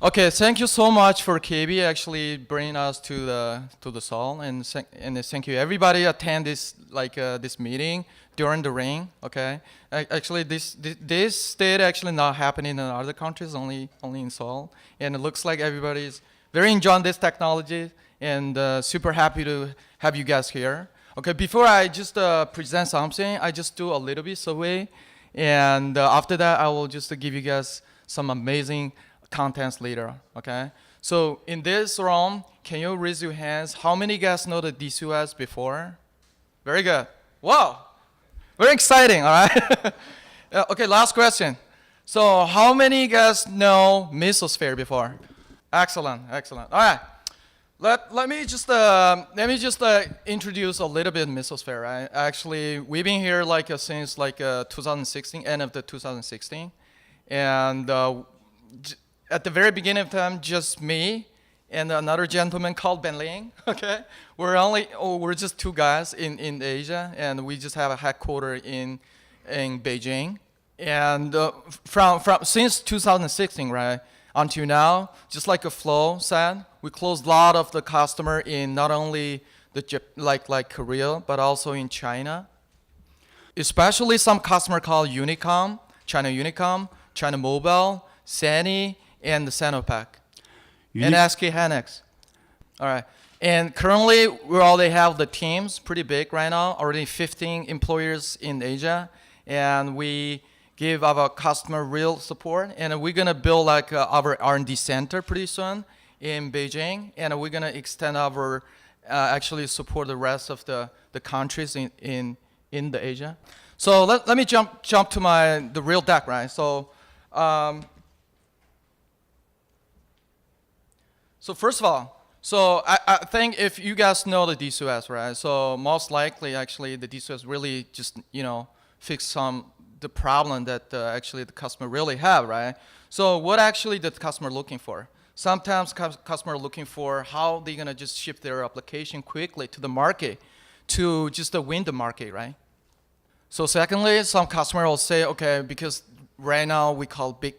Okay, thank you so much for KB actually bringing us to the Seoul, and thank you everybody attend this this meeting during the rain. Okay, actually this state actually not happening in other countries, only in Seoul, and it looks like everybody's very enjoying this technology and super happy to have you guys here. Okay, before I just present something, I just do a little bit survey, and after that I will just give you guys some amazing contents later, okay? So in this room, can you raise your hands? How many guys know the DCOS before? Very good. Wow, very exciting, all right? Okay, last question. So how many guys know Mesosphere before? Excellent, excellent. All right. Let me just introduce a little bit Mesosphere, right? Actually, we've been here since 2016, end of the 2016, and at the very beginning of time, just me and another gentleman called Ben Ling. Okay, we're just two guys in Asia, and we just have a headquarters in Beijing. And from since 2016, right, until now, just like a Flo said, we closed a lot of the customer in not only like Korea, but also in China. Especially some customer called Unicom, China Mobile, Sany, and the Sinopec, and SK Hynix. All right, and currently we already have the teams pretty big right now, already 15 employers in Asia, and we give our customer real support, and we're gonna build our R&D center pretty soon in Beijing, and we're gonna extend our actually support the rest of the countries in the Asia. So let me jump to the real deck, right? So. So first of all, I think if you guys know the DCOS, right? So most likely, actually, the DCOS really just fix the problem that actually the customer really have, right? So what actually the customer looking for? Sometimes customer looking for how they're gonna just ship their application quickly to the market to just win the market, right? So secondly, some customer will say, okay, because right now we call big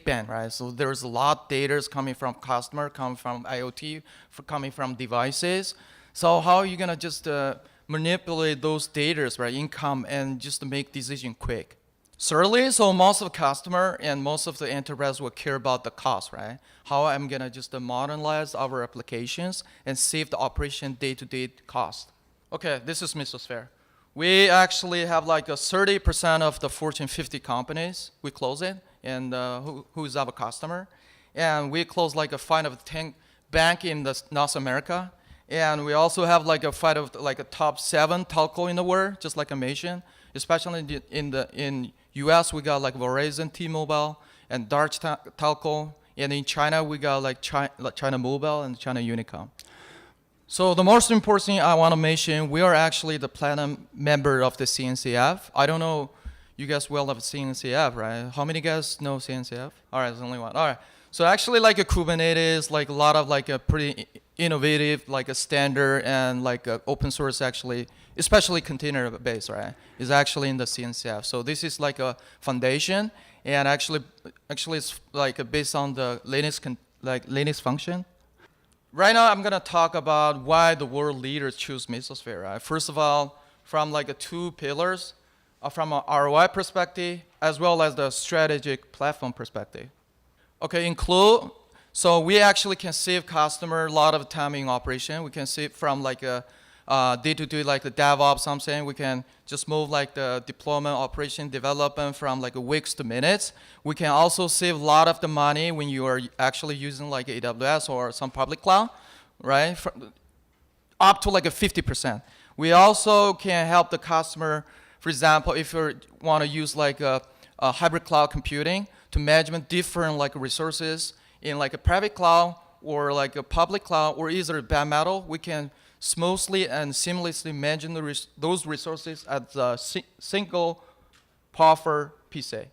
bang, right? So there's a lot of data coming from customer, coming from IoT, coming from devices. So how are you gonna just manipulate those data, right, income, and just make decision quick? Thirdly, so most of the customer and most of the enterprise will care about the cost, right? How I'm gonna just modernize our applications and save the operation day-to-day cost. Okay, this is Mesosphere. We actually have like 30% of the Fortune 50 companies. We close it, and who is our customer? And we close like 5 of the 10 bank in North America, and we also have like 5 of a top 7 telco in the world, just like I mentioned. Especially in US, we got like Verizon, T-Mobile, and Dutch telco, and in China we got like China Mobile and China Unicom. So the most important thing I want to mention, we are actually the platinum member of the CNCF. I don't know, you guys well of CNCF, right? How many guys know CNCF? All right, there's only one. All right. So actually like a Kubernetes, like a lot of like a pretty innovative, like a standard and like a open source actually, especially container based, right? Is actually in the CNCF. So this is like a foundation, and actually it's like based on the Linux function. Right now, I'm gonna talk about why the world leaders choose Mesosphere. Right? First of all, from like 2 pillars, from an ROI perspective, as well as the strategic platform perspective. Okay, include, so we actually can save customer a lot of time in operation. We can save from like a day-to-day, like the DevOps, something. We can just move like the deployment, operation, development from like weeks to minutes. We can also save a lot of the money when you are actually using like AWS or some public cloud, right? Up to like 50%. We also can help the customer, for example, if you want to use like a hybrid cloud computing to manage different like resources in like a private cloud or like a public cloud or either bare metal, we can smoothly and seamlessly manage those resources as a single powerful PC.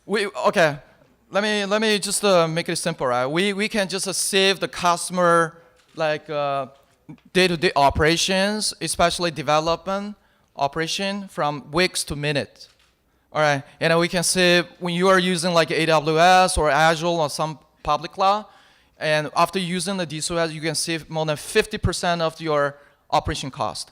Okay, let me just make it simple, right? We can just save the customer like day-to-day operations, especially development operation, from weeks to minutes. All right, and we can save when you are using like AWS or Azure or some public cloud. And after using the DCOS, you can save more than 50% of your operation cost.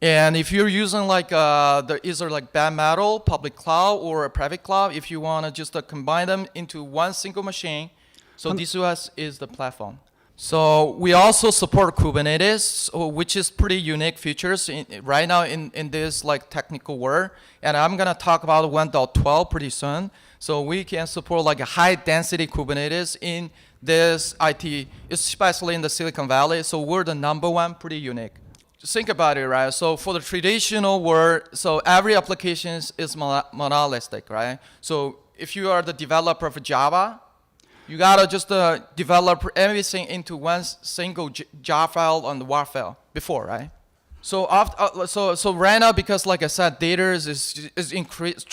And if you're using like either like bare metal, public cloud, or a private cloud, if you want to just combine them into one single machine, so DCOS is the platform. So we also support Kubernetes, which is pretty unique features right now in this like technical world. And I'm gonna talk about 1.12 pretty soon. So we can support like a high density Kubernetes in this IT, especially in the Silicon Valley. So we're the number one, pretty unique. Just think about it, right? So for the traditional world, so every application is monolithic, right? So if you are the developer of Java, you gotta just develop everything into one single jar file on the WAR file before, right? So so right now, because like I said, data is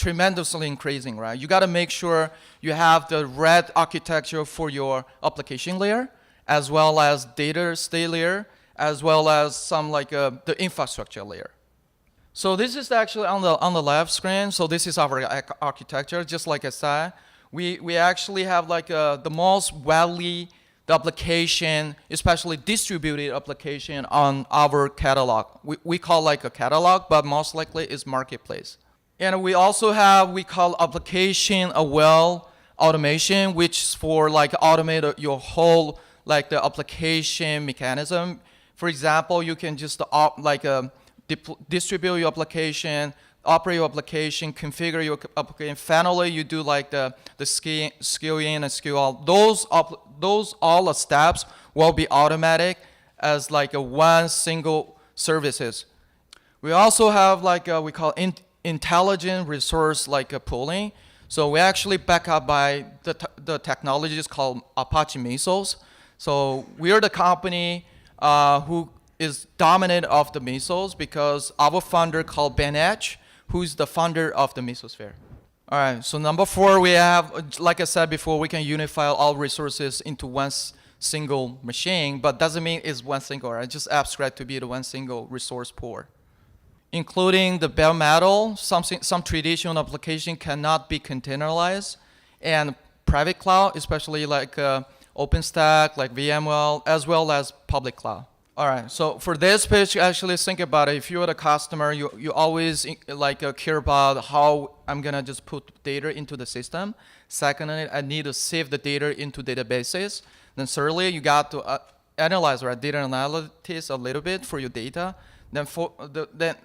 tremendously increasing, right? You gotta make sure you have the right architecture for your application layer, as well as data state layer, as well as some like the infrastructure layer. So this is actually on the left screen. So this is our architecture, just like I said. We actually have like the most widely the application, especially distributed application on our catalog. We call like a catalog, but most likely is marketplace. And we also have, we call application aware automation, which is for like automate your whole like the application mechanism. For example, you can just distribute your application, operate your application, configure your application. Finally, you do like the scale in and scale out. Those all the steps will be automatic as like a one single services. We also have like we call intelligent resource like a pooling. So we actually back up by the technologies called Apache Mesos. So we are the company who is dominant of the Mesos because our founder called Ben H, who's the founder of the Mesosphere. All right, so number 4, we have, like I said before, we can unify all resources into one single machine, but doesn't mean it's one single, right? Just abstract to be the one single resource pool. Including the bare metal, some traditional application cannot be containerized, and private cloud, especially like OpenStack, like VMware, as well as public cloud. All right, so for this page, actually think about it. If you're the customer, you always like care about how I'm gonna just put data into the system. Secondly, I need to save the data into databases. Then thirdly, you got to analyze, right, data analytics a little bit for your data. Then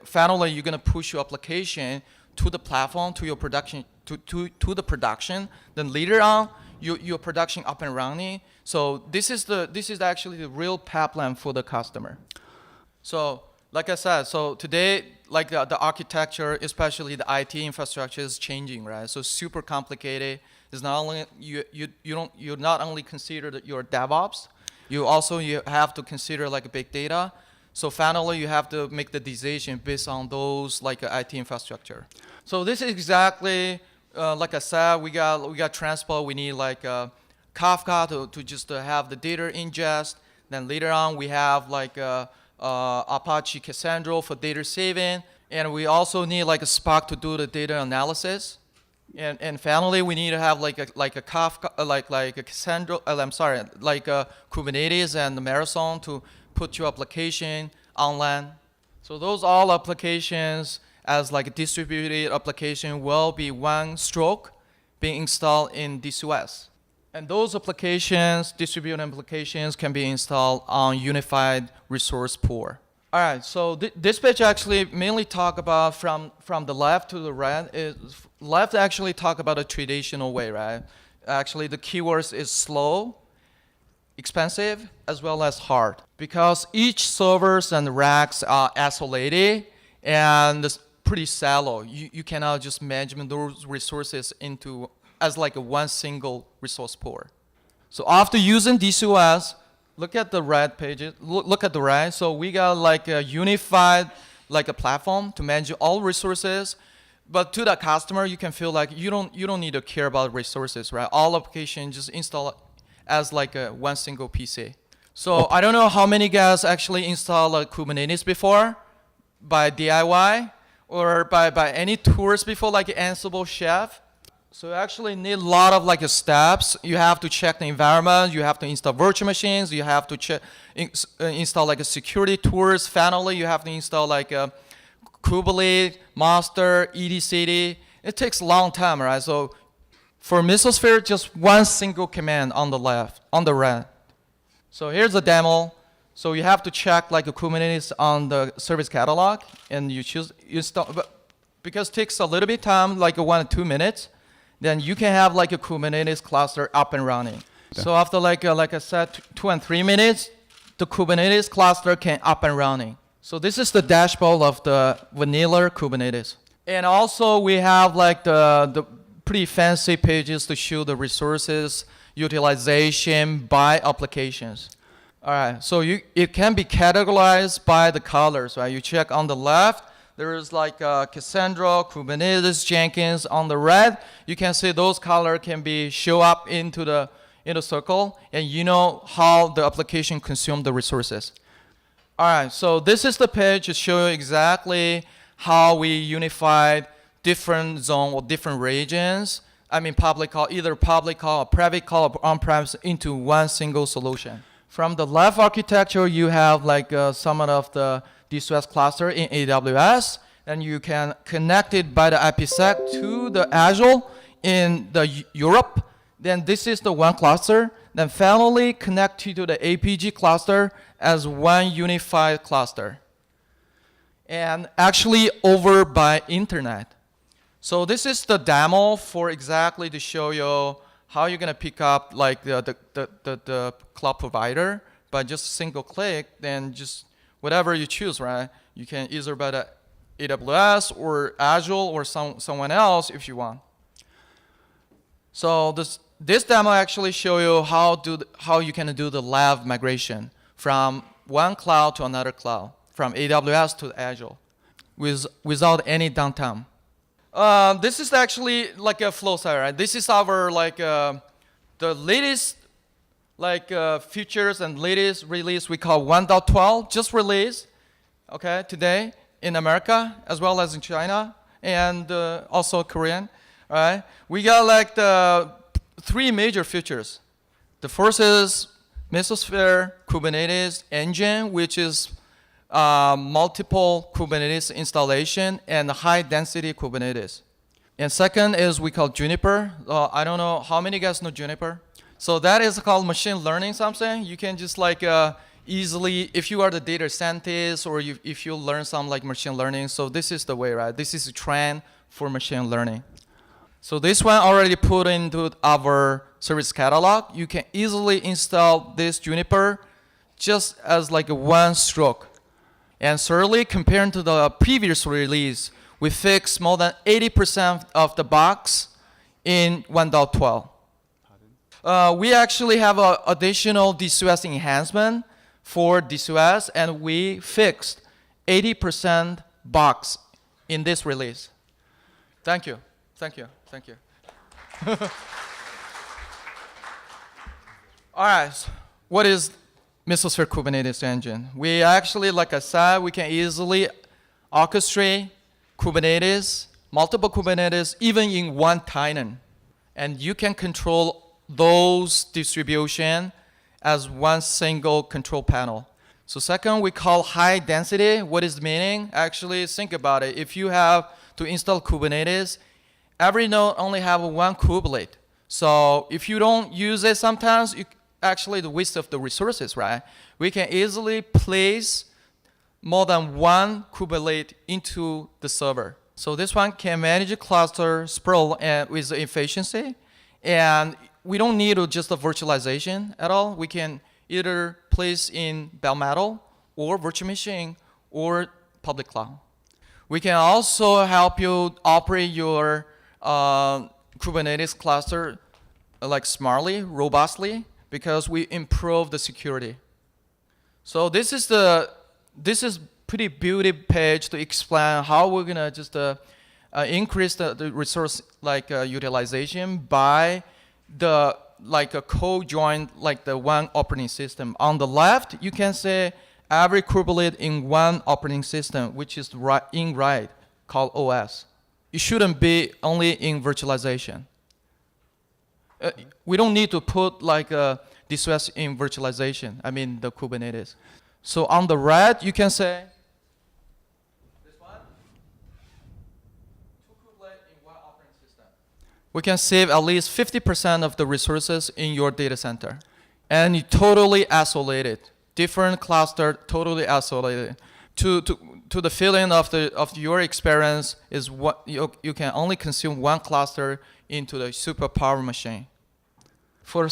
finally, you're gonna push your application to the platform, to your production, to the production. Then later on, your production up and running. So this is actually the real pipeline for the customer. So like I said, so today, like the architecture, especially the IT infrastructure is changing, right? So super complicated. It's not only you not only consider your DevOps, you have to consider like big data. So finally, you have to make the decision based on those like IT infrastructure. So this is exactly like I said, we got transport. We need like Kafka to just have the data ingest. Then later on, we have like Apache Cassandra for data saving, and we also need like a Spark to do the data analysis. And finally, we need to have like a Kafka, like a Cassandra. Like a Kubernetes and the Marathon to put your application online. So those all applications as like a distributed application will be one stroke being installed in DCOS. And those applications, distributed applications, can be installed on unified resource pool. All right, so this page actually mainly talk about from the left to the right. Left actually talk about a traditional way, right? Actually, the keywords is slow, expensive, as well as hard. Because each servers and racks are isolated and it's pretty shallow. You cannot just manage those resources into as like a one single resource pool. So after using DCOS, look at the right pages. Look at the right. So we got like a unified like a platform to manage all resources. But to the customer, you can feel like you don't need to care about resources, right? All applications just install as like a one single PC. So I don't know how many guys actually install like Kubernetes before by DIY or by any tools before like Ansible Chef. So you actually need a lot of like steps. You have to check the environment. You have to install virtual machines. You have to check, install like a security tools. Finally, you have to install like a Kubernetes, master, etcd. It takes a long time, right? So for Mesosphere, just one single command on the left, on the right. So here's a demo. So you have to check like a Kubernetes on the service catalog, and you choose install. But because it takes a little bit time, like 1 or 2 minutes, then you can have like a Kubernetes cluster up and running. Yeah. So after like I said, 2 and 3 minutes, the Kubernetes cluster can up and running. So this is the dashboard of the vanilla Kubernetes. And also we have like the pretty fancy pages to show the resources utilization by applications. All right, so it can be categorized by the colors, right? You check on the left, there is like Cassandra, Kubernetes, Jenkins. On the right, you can see those colors can be show up into the circle, and you know how the application consume the resources. All right, so this is the page to show you exactly how we unified different zone or different regions. I mean, public cloud, either public cloud or private cloud or on-premise into one single solution. From the left architecture, you have like some of the DCOS cluster in AWS, and you can connect it by the IPsec to the Azure in the Europe. Then this is the one cluster. Then finally connect to the APG cluster as one unified cluster. And actually over by internet. So this is the demo for exactly to show you how you're gonna pick up like the cloud provider by just a single click, then just whatever you choose, right? You can either by the AWS or Azure or someone else if you want. So this demo actually show you how you can do the lab migration from one cloud to another cloud, from AWS to Azure, without any downtime. This is actually like a flow site, right? This is our like the latest like features and latest release we call 1.12, just released, okay, today in America as well as in China and also Korean, all right? We got like the 3 major features. The first is Mesosphere Kubernetes engine, which is multiple Kubernetes installation and high density Kubernetes. And second is we call Juniper. I don't know how many guys know Juniper. So that is called machine learning something. You can just like easily, if you are the data scientist or if you learn some like machine learning, so this is the way, right? This is a trend for machine learning. So this one already put into our service catalog. You can easily install this Juniper just as like a one stroke. And thirdly, comparing to the previous release, we fixed more than 80% of the bugs in 1.12. We actually have an additional DCOS enhancement for DCOS, and we fixed 80% bugs in this release. Thank you. Thank you. Thank you. All right. What is Mesosphere Kubernetes engine? We actually, like I said, we can easily orchestrate Kubernetes, multiple Kubernetes, even in one tenant. And you can control those distribution as one single control panel. So second, we call high density. What is the meaning? Actually, think about it. If you have to install Kubernetes, every node only have one kubelet. So if you don't use it sometimes, actually the waste of the resources, right? We can easily place more than one kubelet into the server. So this one can manage a cluster sprawl with efficiency, and we don't need just a virtualization at all. We can either place in bare metal or virtual machine or public cloud. We can also help you operate your Kubernetes cluster like smartly, robustly, because we improve the security. So this is pretty beauty page to explain how we're gonna just increase the resource like utilization by the like a co-joined like the one operating system. On the left, you can say every kubelet in one operating system, which is right called OS. It shouldn't be only in virtualization. we don't need to put like DCOS in virtualization. I mean the Kubernetes. So on the red, you can say this one, two kubelet in one operating system. We can save at least 50% of the resources in your data center, and you totally isolated, different cluster, totally isolated. To the feeling of your experience is what you can only consume one cluster into the superpower machine. For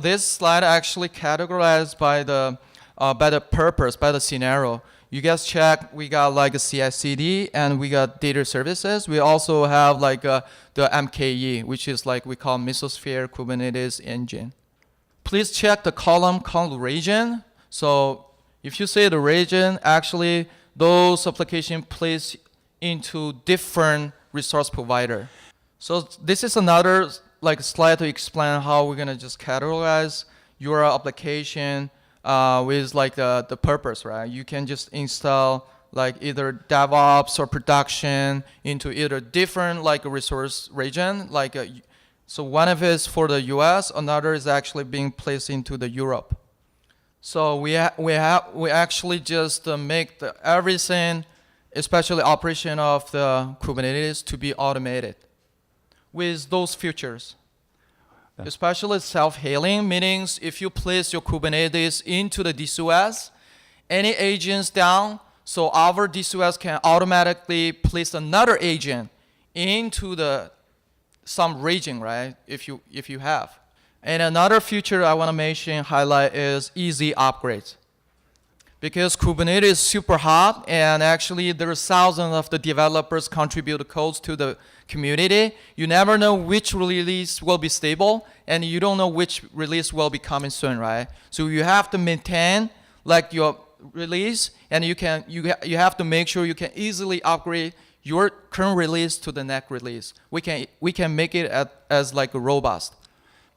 this slide, actually categorized by the purpose, by the scenario. You guys check, we got like a CI/CD and we got data services. We also have like the MKE, which is like we call Mesosphere Kubernetes engine. Please check the column called region. So if you say the region, actually those applications place into different resource provider. So this is another like slide to explain how we're gonna just categorize your application with like the purpose, right? You can just install like either DevOps or production into either different like a resource region. Like so one of it is for the US, another is actually being placed into the Europe. So we actually just make everything, especially operation of the Kubernetes, to be automated with those features. Yeah. Especially self-healing, meaning if you place your Kubernetes into the DCOS, any agents down, so our DCOS can automatically place another agent into some region, right? If you have. And another feature I want to mention, highlight, is easy upgrades. Because Kubernetes is super hot, and actually there are thousands of the developers contribute codes to the community. You never know which release will be stable, and you don't know which release will be coming soon, right? So you have to maintain like your release, and you have to make sure you can easily upgrade your current release to the next release. We can make it as like a robust.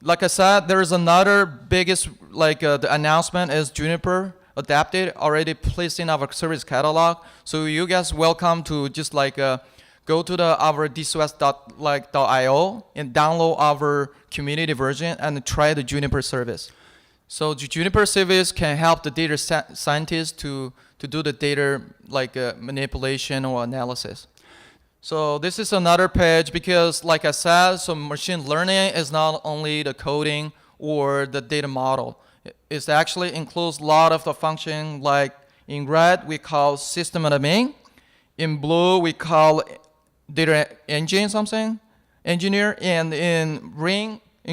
Like I said, there is another biggest like the announcement is Juniper adapted, already placed in our service catalog. So you guys welcome to just like go to our DCOS.io and download our community version and try the Juniper service. So the Juniper service can help the data scientists to do the data like manipulation or analysis. So this is another page because like I said, so machine learning is not only the coding or the data model. It actually includes a lot of the function, like in red we call system admin, in blue we call data engineer, and in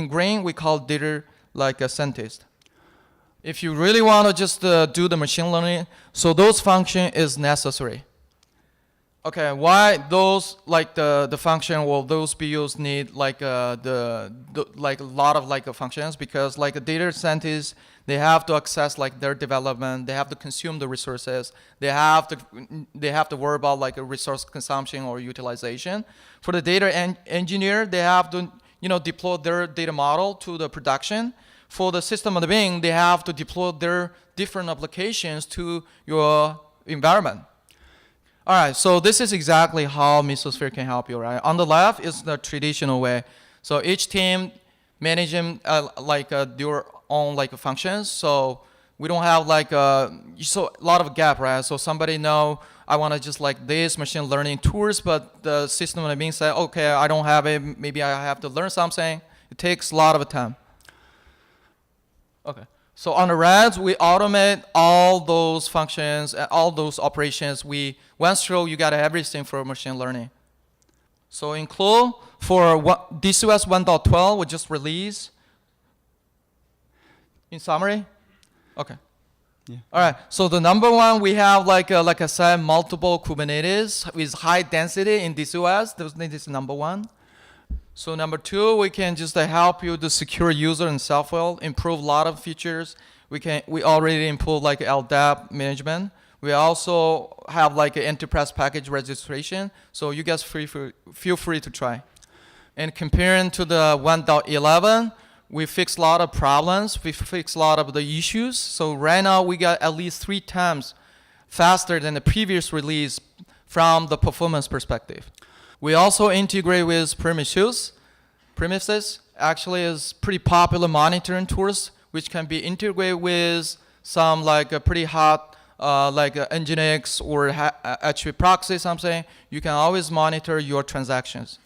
green we call data like a scientist. If you really want to just do the machine learning, so those function is necessary. Okay, why those like the function? Well, those BUs need like like a lot of like functions, because like a data scientists, they have to access like their development, they have to consume the resources, they have to worry about like a resource consumption or utilization. For the data engineer, they have to deploy their data model to the production. For the system admin, they have to deploy their different applications to your environment. All right, so this is exactly how Mesosphere can help you, right? On the left is the traditional way. So each team managing like their own like functions. So we don't have like so a lot of gap, right? So somebody know I want to just like this machine learning tools, but the system admin say, okay, I don't have it. Maybe I have to learn something. It takes a lot of time. Okay. So on the reds, we automate all those functions, all those operations. We went through, you got everything for machine learning. So include for DCOS 1.12, we just released. In summary? Okay. Yeah. All right, so the number one, we have like I said, multiple Kubernetes with high density in DCOS. This is number one. So number two, we can just help you to secure user and self-will, improve a lot of features. We already improve like LDAP management. We also have like an enterprise package registration. So you guys feel free to try. And comparing to the 1.11, we fixed a lot of problems. We fixed a lot of the issues. So right now we got at least 3 times faster than the previous release from the performance perspective. We also integrate with premises actually is pretty popular monitoring tools, which can be integrated with some like a pretty hot like Nginx or HTTP proxy, something. You can always monitor your transactions.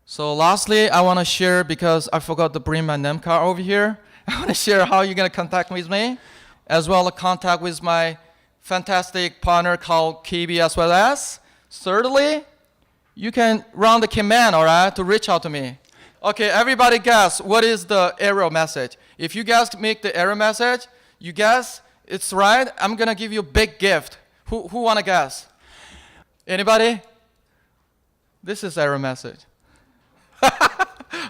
So lastly, I want to share, because I forgot to bring my name card over here, I want to share how you're going to contact with me, as well as contact with my fantastic partner called KBSYS. Thirdly, you can run the command, all right, to reach out to me. Okay, everybody guess what is the error message. If you guys make the error message, you guess it's right, I'm going to give you a big gift. Who want to guess? Anybody? This is error message.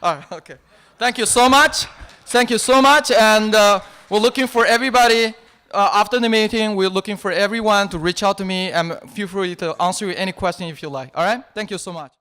All right, okay. Thank you so much. Thank you so much. And we're looking for everybody. After the meeting, we're looking for everyone to reach out to me, and feel free to answer any question if you like. All right? Thank you so much.